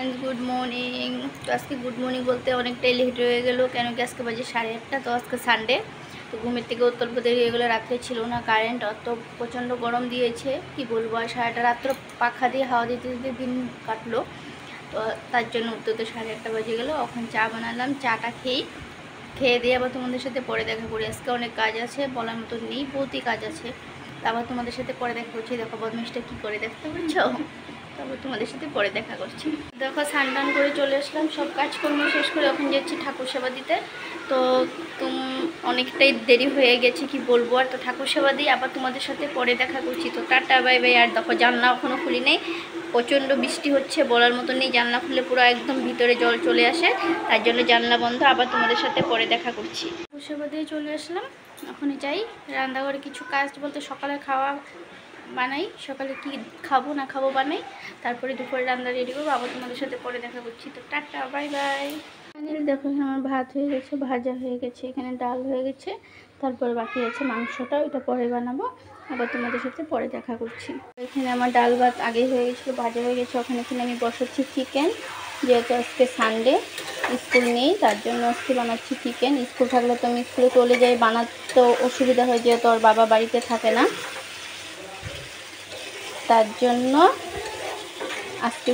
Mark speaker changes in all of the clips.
Speaker 1: Friends good morning. तो आज के गुड मॉर्निंग बोलते अनेकटाई लेट हो गेलो क्यों कि आज के बजे 8:30। तो आज के सानडे तो घूम থেকে উত্তর দেরি হয়ে গেলো। রাত্রে ছিল না কারেন্ট, অত প্রচণ্ড গরম দিয়েছে কি বলবো। আর সারাটা রাত্র পাখা দিয়ে হাওয়া দিতে দিতে দিন কাটলো। তো তার জন্য উত্তরতে 8:30 বেজে গেলো। এখন চা বানালাম, চাটা খেয়ে দিয়ে আবার তোমাদের সাথে পরে দেখা করি। আজকে অনেক কাজ আছে, বলার মতো নেই, বহুতই কাজ আছে। আবার তোমাদের সাথে পরে দেখা করছি। দেখো বদমাইশটা কী করে দেখতে পাচ্ছ। তারপর তোমাদের সাথে পরে দেখা করছি। দেখো স্নান টান করে চলে আসলাম, সব কাজকর্ম শেষ করে এখন যাচ্ছি ঠাকুর সেবা দিতে। তো অনেকটাই দেরি হয়ে গেছে কি বলবো। আর তো ঠাকুর সেবা দিয়ে আবার তোমাদের সাথে পরে দেখা করছি। তো টাটা বাই বাই। আর দেখো জানলা এখনও খুলি নেই, প্রচণ্ড বৃষ্টি হচ্ছে, বলার মতো নেই। জানলা খুলে পুরো একদম ভিতরে জল চলে আসে, তার জন্য জানলা বন্ধ। আবার তোমাদের সাথে পরে দেখা করছি। ঠাকুর সেবা দিয়ে চলে আসলাম, এখন যাই রান্নাঘরে কিছু কাজ বলতে সকালে খাওয়া বানাই, সকালে কি খাবো না খাবো বানাই, তারপরে দুপুরে রান্না রেডি করবো। আবার তোমাদের সাথে পরে দেখা করছি। তো টাটা বাই বাই। দেখো আমার ভাত হয়ে গেছে, ভাজা হয়ে গেছে, এখানে ডাল হয়ে গেছে, তারপরে বাকি আছে মাংসটা, ওইটা পরে বানাবো। আবার তোমাদের সাথে পরে দেখা করছি। এখানে আমার ডাল ভাত আগে হয়ে গেছিলো, ভাজা হয়ে গেছে। ওখানে আমি বসাচ্ছি চিকেন, যেহেতু আজকে সানডে স্কুল নেই, তার জন্য আজকে বানাচ্ছি চিকেন। স্কুল থাকলে তো আমি স্কুলে চলে যাই, বানাতে অসুবিধা হয়, যেহেতু ওর বাবা বাড়িতে থাকে না, তার জন্য আজকে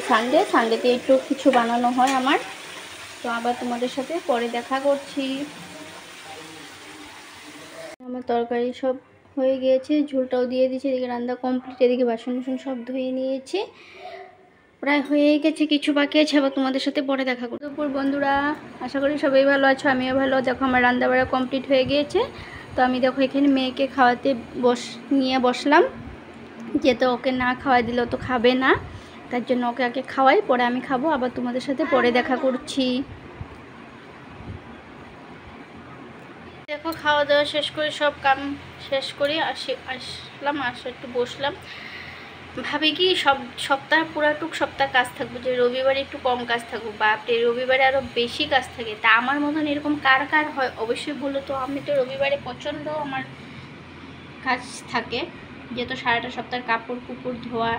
Speaker 1: সানডেতে একটু কিছু বানানো হয় আমার। তো আবার তোমাদের সাথে পরে দেখা করছি। আমার তরকারি সব হয়ে গিয়েছে, ঝোলটাও দিয়ে দিয়েছি, এদিকে রান্না কমপ্লিট, এদিকে বাসন সব ধুয়ে নিয়েছি, প্রায় হয়ে গেছে, কিছু বাকি আছে। আবার তোমাদের সাথে পরে দেখা করবো। দুপুর বন্ধুরা, আশা করি সবাই ভালো আছো, আমিও ভালো। দেখো আমার রান্না বাড়া কমপ্লিট হয়ে গিয়েছে। তো আমি দেখো এখানে মেয়েকে খাওয়াতে নিয়ে বসলাম, যেহেতু ওকে না খাওয়াই দিলেও তো খাবে না, তার জন্য ওকে আগে খাওয়াই, পরে আমি খাবো। আবার তোমাদের সাথে পরে দেখা করছি। দেখো খাওয়া দাওয়া শেষ করে সব কাম শেষ করে আসলাম, একটু বসলাম। ভাবি কি সপ্তাহ পুরাটুক সপ্তাহ কাজ থাকবো, যে রবিবারে একটু কম কাজ থাকবো, বাপরে রবিবারে আরও বেশি কাজ থাকে। তা আমার মতন এরকম কার কার হয় অবশ্যই বলো তো। আমি তো রবিবারে প্রচণ্ড আমার কাজ থাকে, যেহেতু সারাটা সপ্তাহের কাপড় কুপড় ধোয়া,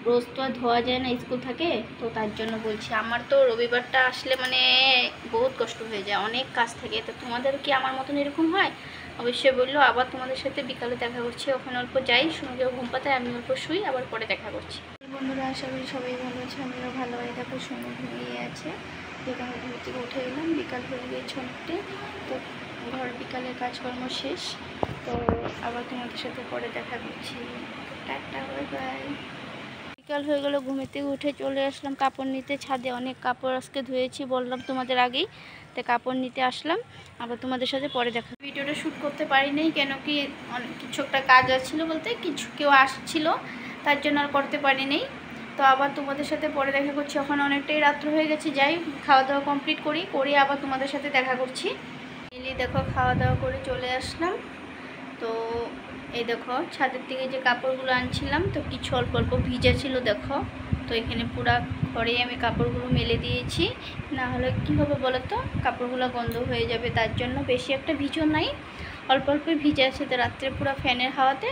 Speaker 1: রোজ তো আর ধোয়া যায় না, স্কুল থাকে, তো তার জন্য বলছি। আমার তো রবিবারটা আসলে মানে বহুত কষ্ট হয়ে যায়, অনেক কাজ থাকে। তো তোমাদের কি আমার মতন এরকম হয় অবশ্যই বললো। আবার তোমাদের সাথে বিকালে দেখা করছি, ওখানে অল্প যাই, সঙ্গেও ঘুম পাতায়, আমি অল্প শুই, আবার পরে দেখা করছি। বন্ধুরা আশা করি সবাই ভালো আছে, আমিও ভালো হয়ে দেখো সঙ্গে ঘুমিয়ে আছে। যেখানে ঘুম থেকে উঠে এলাম, বিকাল হয়ে গিয়েছে অনেকটাই। তো ঘর বিকালের কাজকর্ম শেষ। তো আবার তোমাদের সাথে পরে দেখা করছি। Tata bye bye. বিকাল হয়ে গেল, ঘুমের থেকে উঠে চলে আসলাম কাপড় নিতে ছাদে। অনেক কাপড় আজকে ধুয়েছি, বললাম তোমাদের আগেই, তো কাপড় নিতে আসলাম। আবার তোমাদের সাথে পরে দেখা। ভিডিওটা শ্যুট করতে পারিনি কেন কি কিছু একটা কাজ আসছিলো, বলতে কেউ আসছিল, তার জন্য আর করতে পারিনি। তো আবার তোমাদের সাথে পরে দেখা করছি। এখন অনেকটাই রাত্র হয়ে গেছে, যাই খাওয়া দাওয়া কমপ্লিট করি আবার তোমাদের সাথে দেখা করছি। দেখো খাওয়া দাওয়া করে চলে আসলাম। তো এই দেখো ছাদের থেকে যে কাপড়গুলো আনছিলাম, তো কিছু অল্প অল্প ভিজা ছিল দেখো। তো এখানে পুরা ঘরে আমি কাপড়গুলো মেলে দিয়েছি, না হলে কী হবে বলো তো, কাপড়গুলো গন্ধ হয়ে যাবে। তার জন্য বেশি একটা ভিজো নাই, অল্প অল্প ভিজে আছে। তো রাত্রে পুরো ফ্যানের হাওয়াতে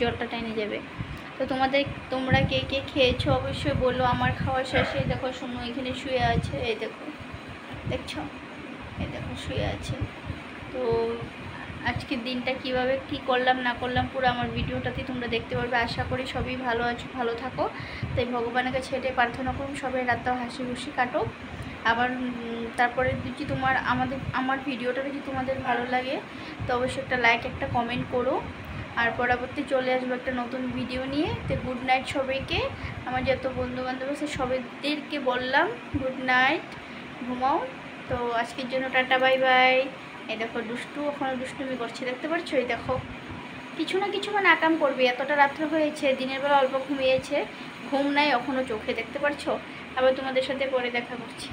Speaker 1: জ্বরটা টেনে যাবে। তো তোমরা কে কে খেয়েছো অবশ্যই বলো। আমার খাওয়া শেষে দেখো শুনো এখানে শুয়ে আছে, এই দেখো দেখছো, এই দেখো শুয়ে আছে। তো আজকের দিনটা কিভাবে কি করলাম না করলাম পুরো আমার ভিডিওটাতে তোমরা দেখতে পারবে। আশা করি সবই ভালো আছো, ভালো থাকো। তাই ভগবানের কাছে এটাই প্রার্থনা করুন, সবাই রাতটাও হাসি খুশি কাটো। আবার তারপরে যদি আমার ভিডিওটা যদি তোমাদের ভালো লাগে, তো অবশ্যই একটা লাইক একটা কমেন্ট করো। আর পরবর্তী চলে আসবো একটা নতুন ভিডিও নিয়ে। তো গুড নাইট সবাইকে, আমার যত বন্ধুবান্ধব আছে সবাইদেরকে বললাম গুড নাইট, ঘুমাও। তো আজকের জন্য টাটা বাই বাই। এই দেখো দুষ্টু ওখানে দুষ্টুমি করছে, দেখতে পাচ্ছ, এই দেখো কিছু না কিছু মানে আকাম করবে। এতটা রাত্র হয়েছে, দিনের বেলা অল্প ঘুমিয়েছে, ঘুম নাই এখনও চোখে, দেখতে পাচ্ছ। আবার তোমাদের সাথে পরে দেখা করছি।